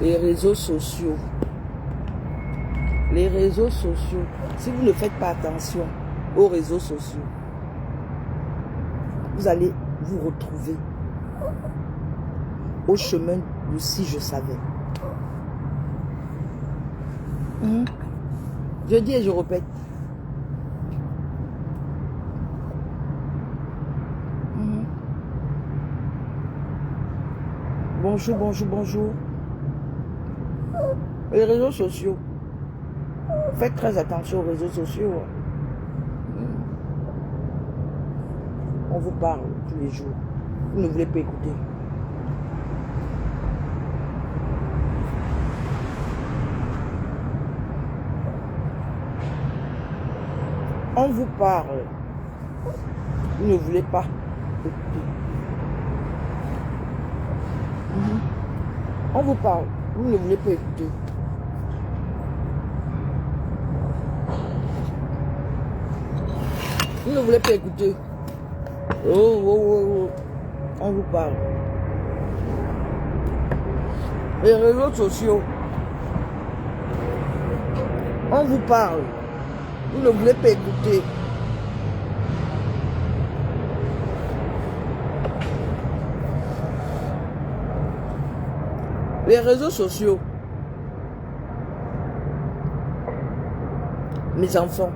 Les réseaux sociaux. Les réseaux sociaux. Si vous ne faites pas attention aux réseaux sociaux, vous allez vous retrouver au chemin de si je savais. Je dis et je répète. Bonjour, bonjour, bonjour. Les réseaux sociaux. Faites très attention aux réseaux sociaux. On vous parle tous les jours. Vous ne voulez pas écouter. On vous parle. Vous ne voulez pas écouter. On vous parle. Vous ne voulez pas écouter. Vous ne voulez pas écouter. Oh. On vous parle. Les réseaux sociaux. On vous parle. Vous ne voulez pas écouter. Les réseaux sociaux. Mes enfants.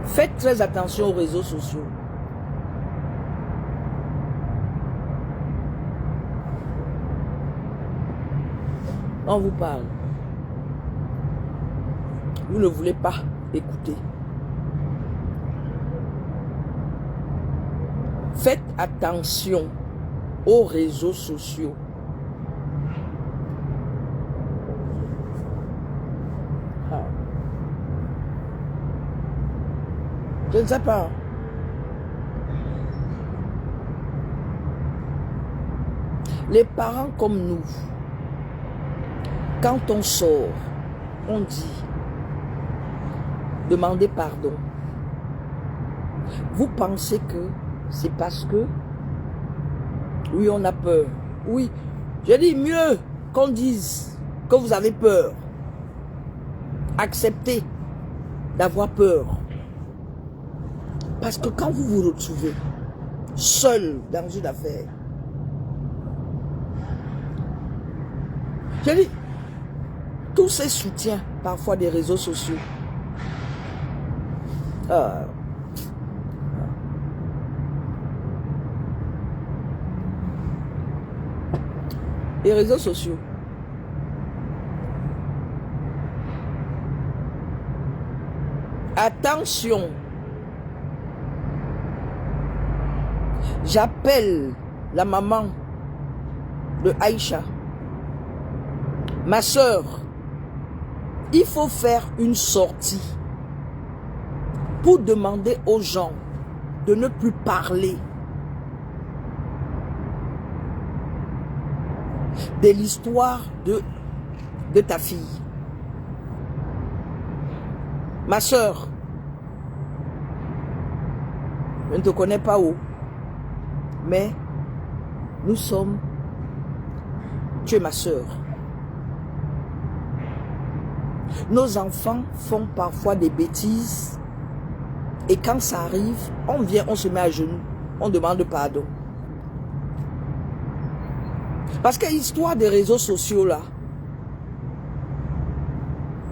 Faites très attention aux réseaux sociaux. On vous parle. Vous ne voulez pas écouter. Faites attention aux réseaux sociaux. Je ne sais pas. Les parents comme nous, quand on sort, on dit demandez pardon. Vous pensez que c'est parce que oui, on a peur. Oui, je dis mieux qu'on dise que vous avez peur. Acceptez d'avoir peur. Parce que quand vous vous retrouvez seul dans une affaire, je dis, tous ces soutiens, parfois des réseaux sociaux, les réseaux sociaux, attention. J'appelle la maman de Aïcha. Ma soeur, il faut faire une sortie pour demander aux gens de ne plus parler de l'histoire de ta fille. Ma soeur, je ne te connais pas où. Mais nous sommes, tu es ma soeur. Nos enfants font parfois des bêtises et quand ça arrive, on vient, on se met à genoux, on demande pardon. Parce que l'histoire des réseaux sociaux là,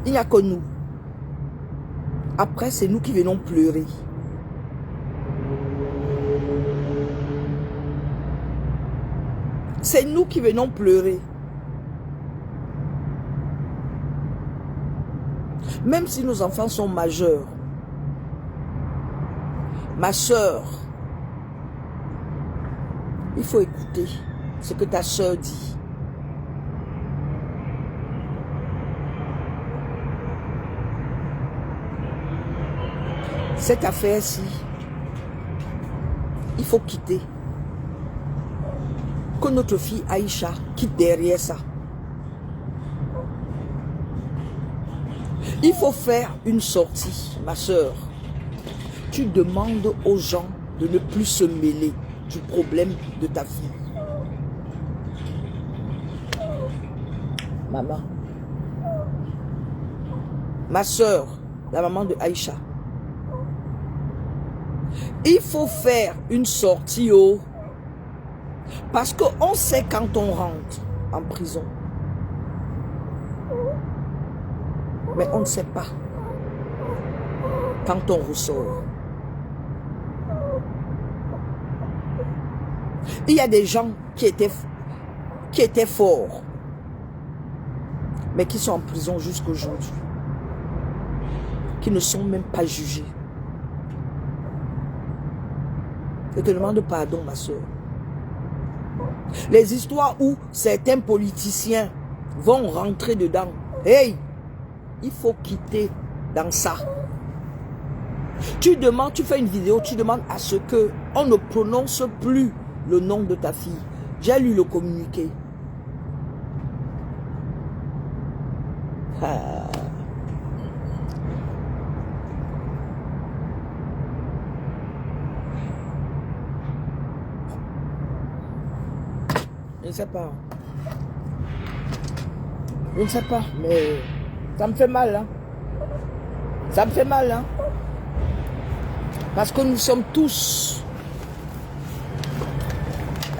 il n'y a que nous. Après, c'est nous qui venons pleurer. C'est nous qui venons pleurer. Même si nos enfants sont majeurs. Ma soeur, il faut écouter ce que ta soeur dit. Cette affaire-ci, il faut quitter. Que notre fille Aïcha quitte derrière ça. Il faut faire une sortie, ma soeur. Tu demandes aux gens de ne plus se mêler du problème de ta fille. Maman. Ma soeur, la maman de Aïcha. Il faut faire une sortie parce qu'on sait quand on rentre en prison. Mais on ne sait pas quand on ressort. Il y a des gens qui étaient forts, mais qui sont en prison jusqu'aujourd'hui, qui ne sont même pas jugés. Je te demande pardon, ma soeur. Les histoires où certains politiciens vont rentrer dedans, hey, il faut quitter dans ça. Tu demandes, tu fais une vidéo, tu demandes à ce que on ne prononce plus le nom de ta fille. J'ai lu le communiqué. Ah. Je ne sais pas. Je ne sais pas, mais ça me fait mal, hein. Ça me fait mal, hein. Parce que nous sommes tous...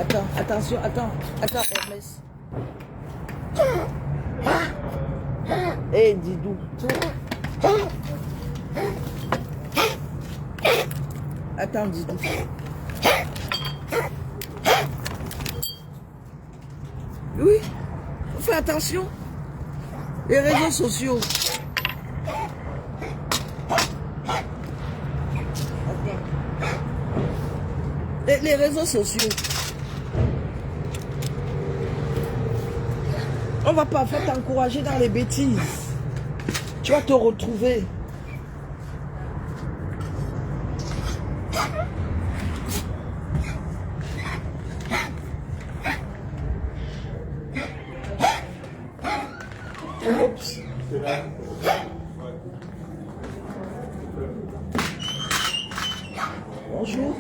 Attends, attention, attends, Hermès. Hé, Didou. Attends, Didou. Oui, faut faire attention. Les réseaux sociaux. Les réseaux sociaux. On va pas faire t'encourager dans les bêtises. Tu vas te retrouver. Oups. Bonjour.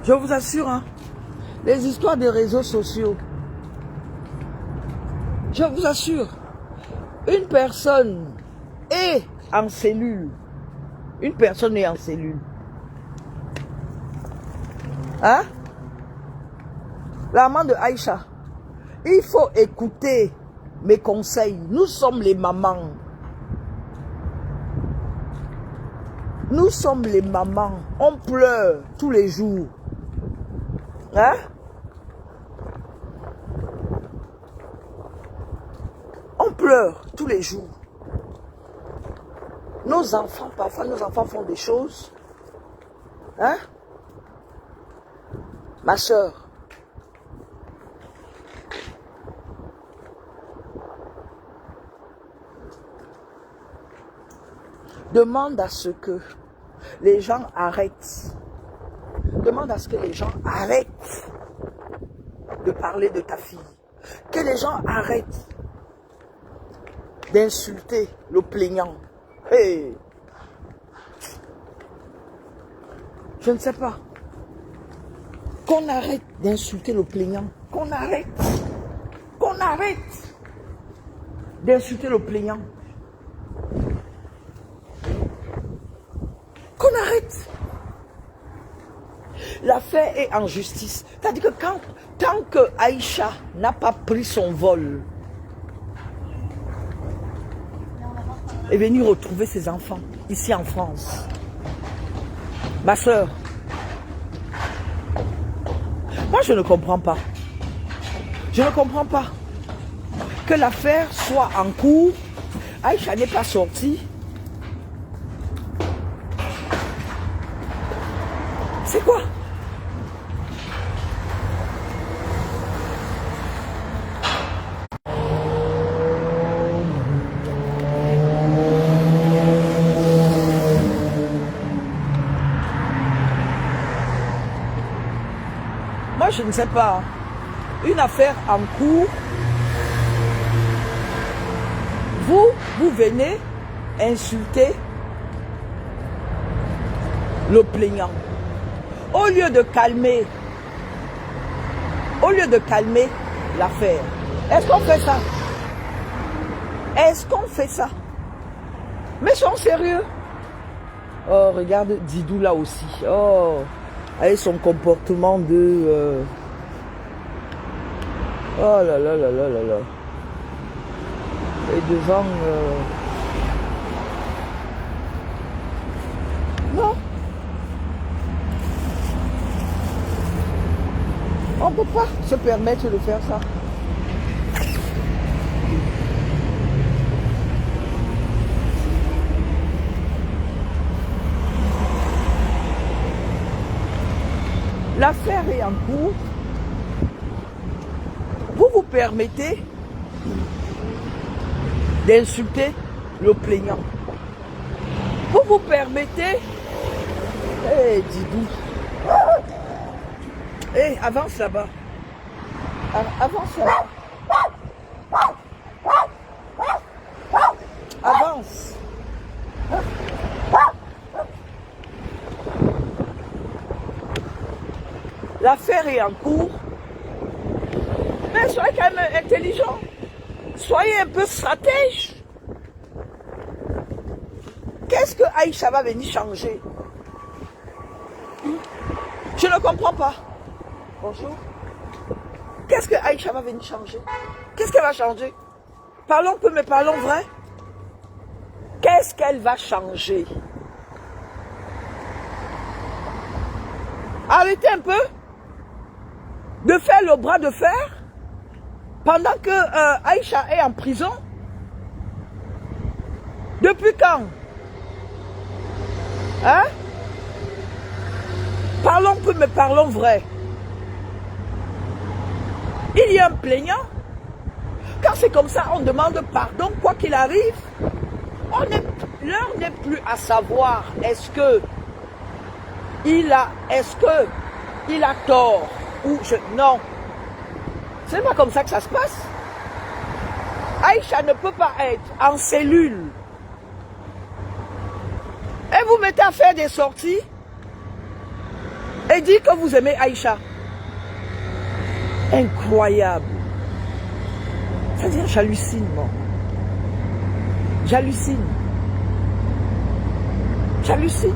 Je vous assure, hein, les histoires des réseaux sociaux, je vous assure, une personne est en cellule. Une personne est en cellule. Hein? La maman de Aïcha, il faut écouter mes conseils. Nous sommes les mamans. Nous sommes les mamans. On pleure tous les jours. Hein? On pleure tous les jours. Nos enfants, parfois nos enfants font des choses. Hein? Ma soeur. Demande à ce que les gens arrêtent. Demande à ce que les gens arrêtent de parler de ta fille. Que les gens arrêtent d'insulter le plaignant. Hey. Je ne sais pas. Qu'on arrête d'insulter le plaignant. Qu'on arrête. Qu'on arrête d'insulter le plaignant. Qu'on arrête. L'affaire est en justice. C'est-à-dire que tant que Aïcha n'a pas pris son vol, est venue retrouver ses enfants ici en France. Ma soeur, moi je ne comprends pas. Je ne comprends pas que l'affaire soit en cours. Aïcha n'est pas sortie. C'est quoi? Moi, je ne sais pas. Une affaire en cours Vous venez insulter le plaignant. Au lieu de calmer l'affaire. Est-ce qu'on fait ça? Est-ce qu'on fait ça? Mais sont sérieux? Oh, regarde Didou là aussi. Oh, avec son comportement de... Oh là là là là là là. Et devant... Non. On ne peut pas se permettre de faire ça. L'affaire est en cours. Vous vous permettez d'insulter le plaignant. Vous vous permettez... Eh, Didou. Eh, avance là-bas. Avance là-bas. Avance. L'affaire est en cours. Mais soyez quand même intelligent. Soyez un peu stratège. Qu'est-ce que Aïcha va venir changer? Je ne comprends pas. Bonjour. Qu'est-ce que Aïcha va venir changer? Qu'est-ce qu'elle va changer? Parlons peu, mais parlons vrai. Qu'est-ce qu'elle va changer? Arrêtez un peu de faire le bras de fer pendant que Aïcha est en prison. Depuis quand? Hein? Parlons peu, mais parlons vrai. Il y a un plaignant. Quand c'est comme ça, on demande pardon, quoi qu'il arrive. L'heure n'est plus à savoir est-ce que il a tort ou je... Non. C'est pas comme ça que ça se passe. Aïcha ne peut pas être en cellule. Et vous mettez à faire des sorties et dit que vous aimez Aïcha. Incroyable. C'est-à-dire, j'hallucine, moi. J'hallucine. J'hallucine.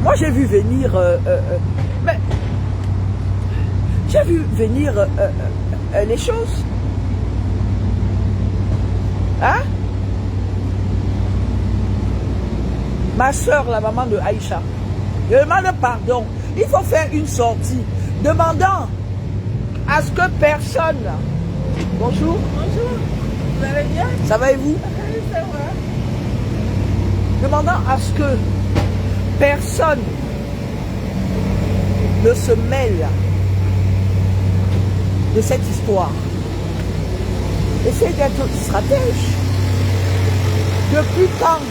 Moi, j'ai vu venir... mais j'ai vu venir les choses. Hein? Ma soeur, la maman de Aïcha, demande pardon. Il faut faire une sortie demandant à ce que personne... Bonjour. Bonjour. Vous allez bien? Ça va et vous? Oui, ça va. Demandant à ce que personne ne se mêle de cette histoire. Essayez d'être stratège. Depuis quand?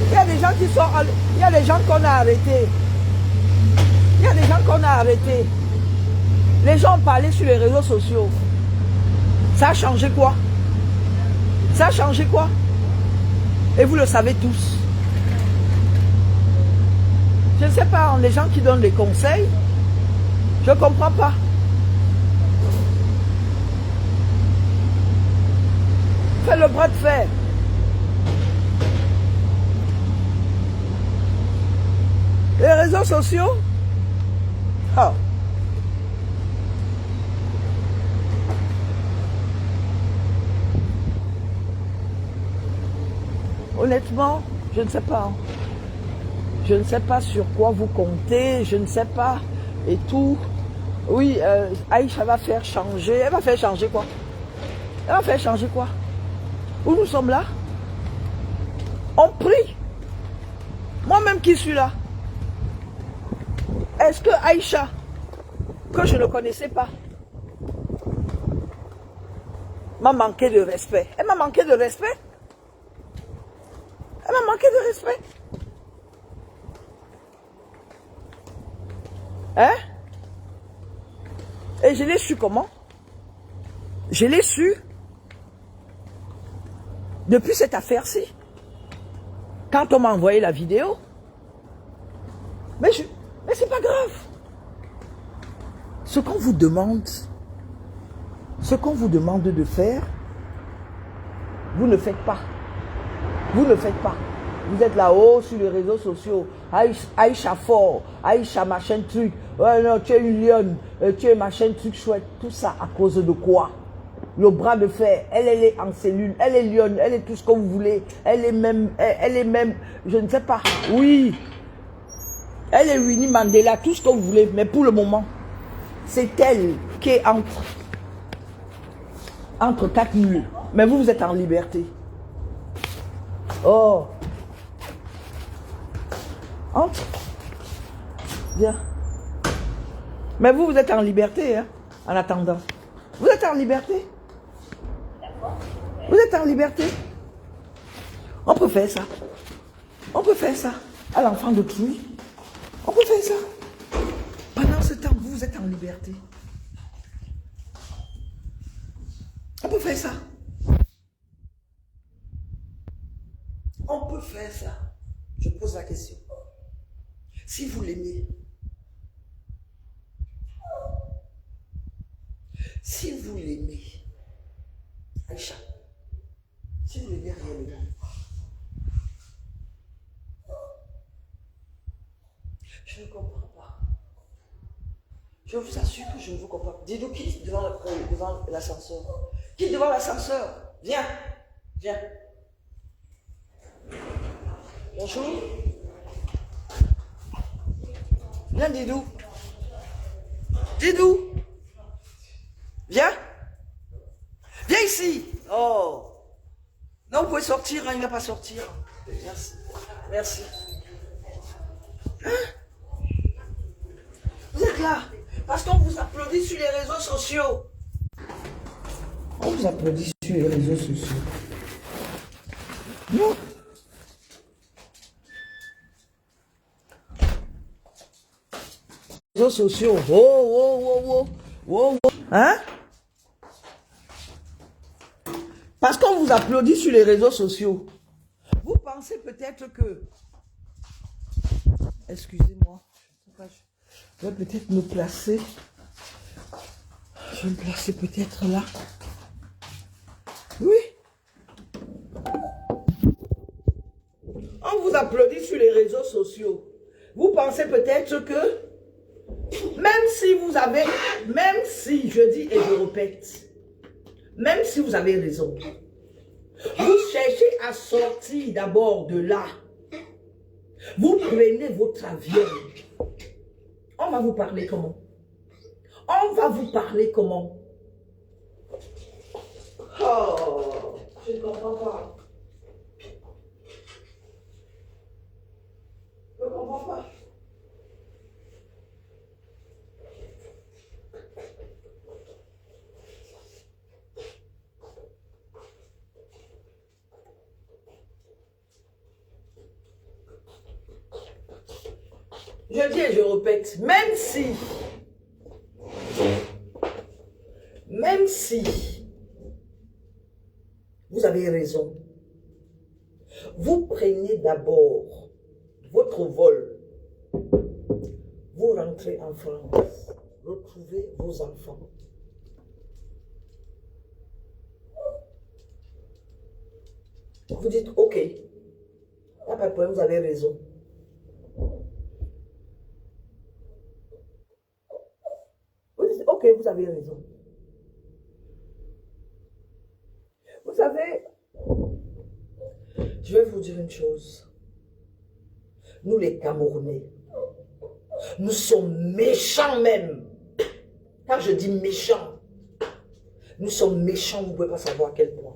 Il y a des gens qui sont... Il y a des gens qu'on a arrêtés. Il y a des gens qu'on a arrêtés. Les gens ont parlé sur les réseaux sociaux. Ça a changé quoi? Ça a changé quoi? Et vous le savez tous. Je ne sais pas, les gens qui donnent des conseils, je ne comprends pas. Faites le bras de fer. Les réseaux sociaux? Oh. Honnêtement, je ne sais pas. Je ne sais pas sur quoi vous comptez, je ne sais pas. Et tout. Oui, Aïcha va faire changer. Elle va faire changer quoi? Elle va faire changer quoi? Où nous sommes là? On prie. Moi-même qui suis là. Est-ce que Aïcha, que je ne connaissais pas, m'a manqué de respect? Elle m'a manqué de respect? Elle m'a manqué de respect? Hein? Et je l'ai su comment? Je l'ai su depuis cette affaire-ci. Quand on m'a envoyé la vidéo. Mais c'est pas grave. Ce qu'on vous demande de faire, vous ne faites pas. Vous ne faites pas. Vous êtes là-haut sur les réseaux sociaux. Aïcha fort, Aïcha machin truc. Ouais, non, tu es une lionne, tu es machin truc chouette. Tout ça à cause de quoi? Le bras de fer, elle est en cellule, elle est lionne, elle est tout ce que vous voulez. Elle est même, je ne sais pas. Oui. Elle est Winnie Mandela, tout ce que vous voulez. Mais pour le moment, c'est elle qui est entre quatre murs. Mais vous êtes en liberté. Oh. Entre. Viens. Mais vous êtes en liberté, hein, en attendant. Vous êtes en liberté. Vous êtes en liberté. On peut faire ça. On peut faire ça. À l'enfant d'autrui. On peut faire ça. Pendant ce temps, vous êtes en liberté. On peut faire ça. On peut faire ça. Je pose la question. Si vous l'aimez, si vous l'aimez, Aïcha, si vous l'aimez, rien ne va. Je ne comprends pas. Je vous assure que je ne vous comprends pas. Dis-nous qui devant l'ascenseur. Qui devant l'ascenseur? Viens. Viens. Bonjour. Viens, Didou. Didou. Viens. Viens ici. Oh. Non, vous pouvez sortir, hein, il ne va pas sortir. Merci. Merci. Hein? Vous êtes là. Parce qu'on vous applaudit sur les réseaux sociaux. On vous applaudit sur les réseaux sociaux. Non. Réseaux sociaux. Oh. Hein? Parce qu'on vous applaudit sur les réseaux sociaux. Vous pensez peut-être que... Excusez-moi. Je vais peut-être me placer. Je vais me placer peut-être là. Oui. On vous applaudit sur les réseaux sociaux. Vous pensez peut-être que... Même si vous avez... Même si, je dis et je répète, même si vous avez raison, vous cherchez à sortir d'abord de là. Vous prenez votre avion. On va vous parler comment? On va vous parler comment? Oh, je ne comprends pas. Je ne comprends pas. Je dis et je répète, même si vous avez raison, vous prenez d'abord votre vol, vous rentrez en France, retrouvez vos enfants. Vous dites, ok, pas de problème, vous avez raison. Vous dites, ok, vous avez raison. Vous savez, je vais vous dire une chose. Nous les Camerounais, nous sommes méchants même. Quand je dis méchants, nous sommes méchants, vous ne pouvez pas savoir à quel point.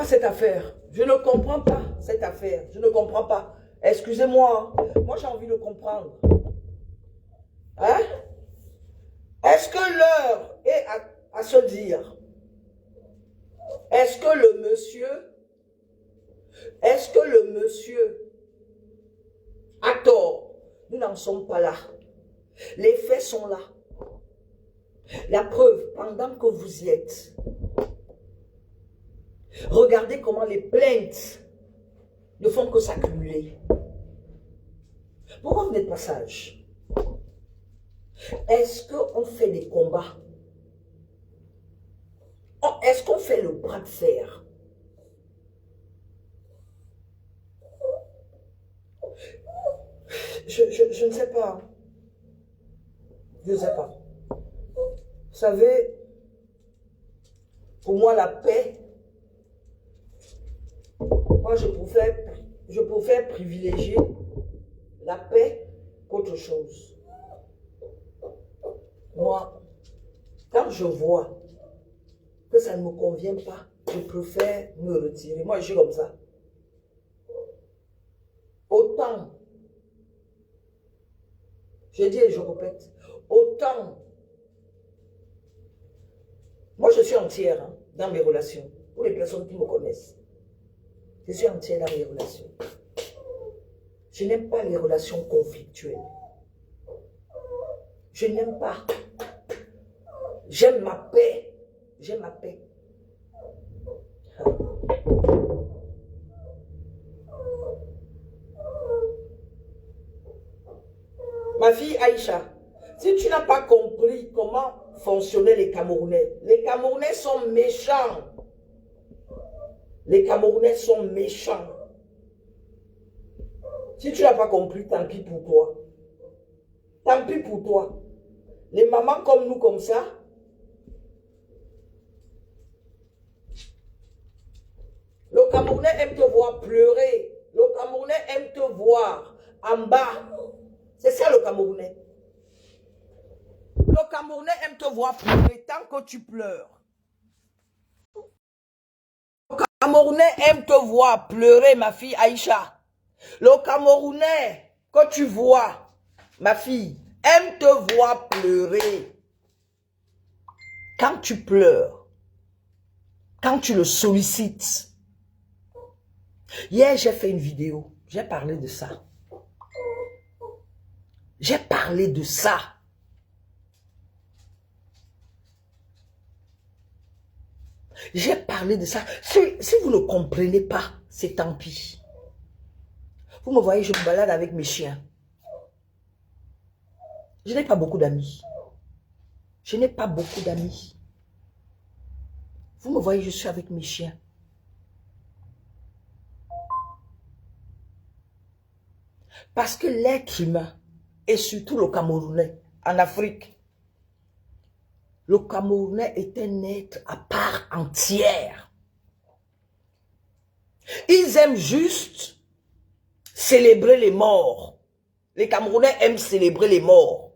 cette affaire. Je ne comprends pas cette affaire. Je ne comprends pas. Excusez-moi. Moi, j'ai envie de comprendre. Hein? Est-ce que l'heure est à se dire? Est-ce que le monsieur a tort? Nous n'en sommes pas là. Les faits sont là. La preuve, pendant que vous y êtes, regardez comment les plaintes ne font que s'accumuler. Pourquoi vous n'êtes pas sage? Est-ce qu'on fait des combats? Est-ce qu'on fait le bras de fer? Je ne sais pas. Je ne sais pas. Vous savez, pour moi, la paix, moi, je préfère privilégier la paix qu'autre chose. Moi, quand je vois que ça ne me convient pas, je préfère me retirer. Moi, je suis comme ça. Autant, je dis et je répète, autant, moi je suis entière hein, dans mes relations, pour les personnes qui me connaissent. Je suis entière dans mes relations. Je n'aime pas les relations conflictuelles. Je n'aime pas. J'aime ma paix. J'aime ma paix. Ma fille Aïcha, si tu n'as pas compris comment fonctionnaient les Camerounais sont méchants. Les Camerounais sont méchants. Si tu n'as pas compris, tant pis pour toi. Tant pis pour toi. Les mamans comme nous, comme ça, le Camerounais aime te voir pleurer. Le Camerounais aime te voir en bas. C'est ça le Camerounais. Le Camerounais aime te voir pleurer tant que tu pleures. Le Camerounais aime te voir pleurer, ma fille Aïcha. Le Camerounais que tu vois, ma fille, aime te voir pleurer. Quand tu pleures, quand tu le sollicites. Hier, j'ai fait une vidéo. J'ai parlé de ça. J'ai parlé de ça. J'ai parlé de ça. Si vous ne comprenez pas, c'est tant pis. Vous me voyez, je me balade avec mes chiens. Je n'ai pas beaucoup d'amis. Je n'ai pas beaucoup d'amis. Vous me voyez, je suis avec mes chiens. Parce que l'être humain, et surtout le Camerounais, en Afrique, le Camerounais est un être à part entière. Ils aiment juste célébrer les morts. Les Camerounais aiment célébrer les morts.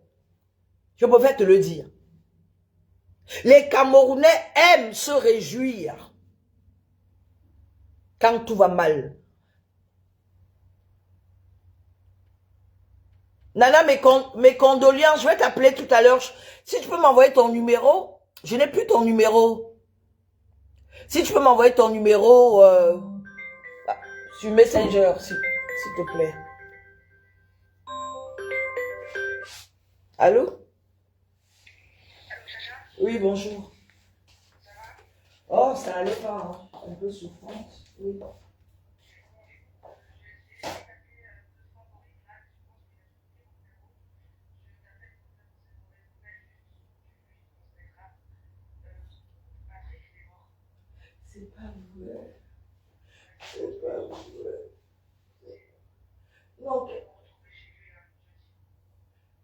Je préfère te le dire. Les Camerounais aiment se réjouir quand tout va mal. Nana, mes condoléances, je vais t'appeler tout à l'heure. Si tu peux m'envoyer ton numéro, je n'ai plus ton numéro. Si tu peux m'envoyer ton numéro sur Messenger, s'il te plaît. Allô? Oui, bonjour. Oh, ça allait pas, hein. Un peu souffrante. Oui. C'est pas vrai. C'est pas vrai. Non,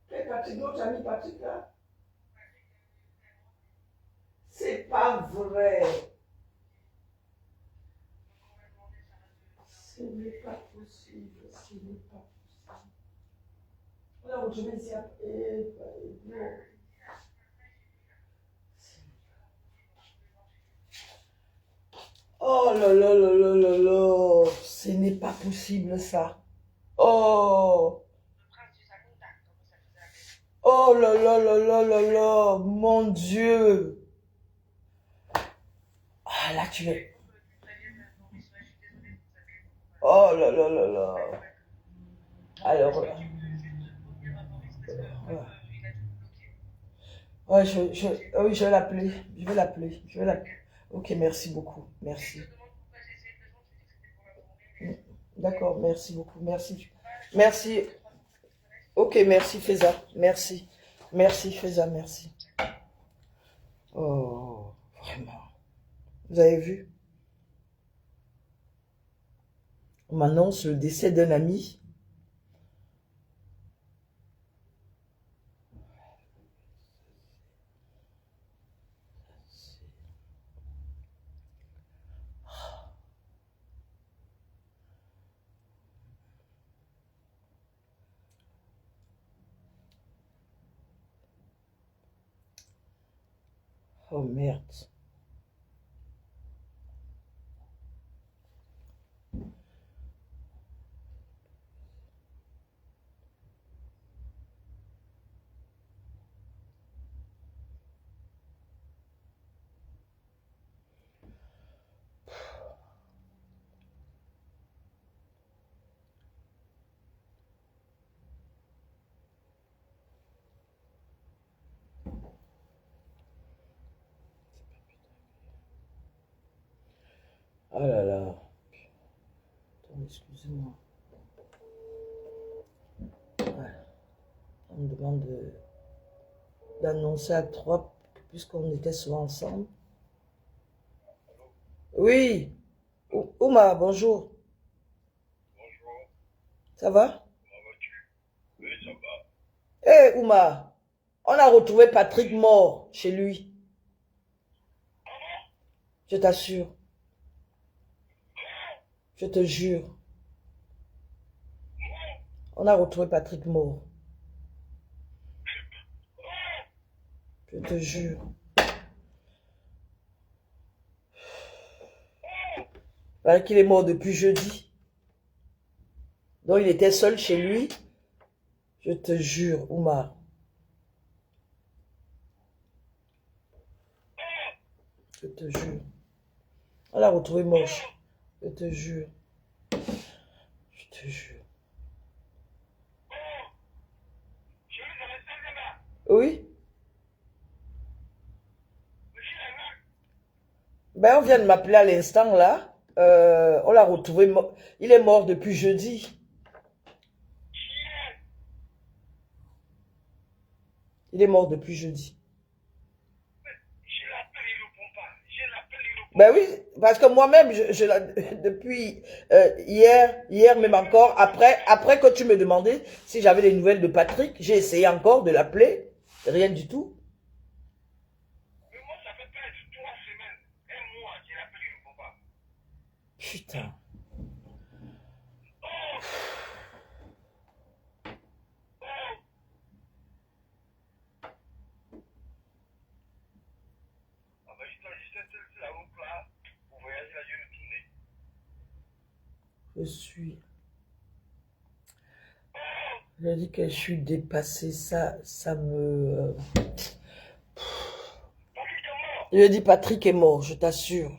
quel Patrick, notre ami Patrick là? C'est pas vrai. Ce n'est pas possible. Ce n'est pas possible. Alors, je vais dire, non. Oh là là là là là là. Ce n'est pas possible ça. Oh. Oh là là là là là là. Mon Dieu. Ah là tu es. Oh là là là là. Alors là. Ouais. Ouais, oui, je vais l'appeler. Je vais l'appeler. Je vais l'appeler. Ok, merci beaucoup. Merci. D'accord, merci beaucoup. Merci. Merci. Ok, merci, Faiza. Merci. Merci, Faiza, merci. Oh, vraiment. Vous avez vu? On m'annonce le décès d'un ami. Oh merde. Oh là là. Attends, excusez-moi. Ouais. On me demande d'annoncer à trois, puisqu'on était souvent ensemble. Oui. Ouma, bonjour. Bonjour, Ça va? comment vas-tu? Oui, ça va. Hé, Ouma, on a retrouvé Patrick mort chez lui. Je t'assure. Je te jure. On a retrouvé Patrick mort. Je te jure. Il paraît qu'il est mort depuis jeudi. Donc il était seul chez lui. Je te jure, Ouma. Je te jure. On l'a retrouvé moche. Je te jure. Je te jure. Oui? Ben, on vient de m'appeler à l'instant, là. On l'a retrouvé. Il est mort depuis jeudi. Il est mort depuis jeudi. Ben oui, parce que moi-même, depuis hier même encore, après que tu me demandais si j'avais des nouvelles de Patrick, j'ai essayé encore de l'appeler. Rien du tout. Mais moi, ça fait près de 3 semaines, un mois, j'ai appelé le papa. Putain. Ah ben, j'étais sur la route là, pour voyager là, je vais retourner. Je suis. Je dis que je suis dépassée. Ça me. Patrick est mort. Je dis Patrick est mort, je t'assure.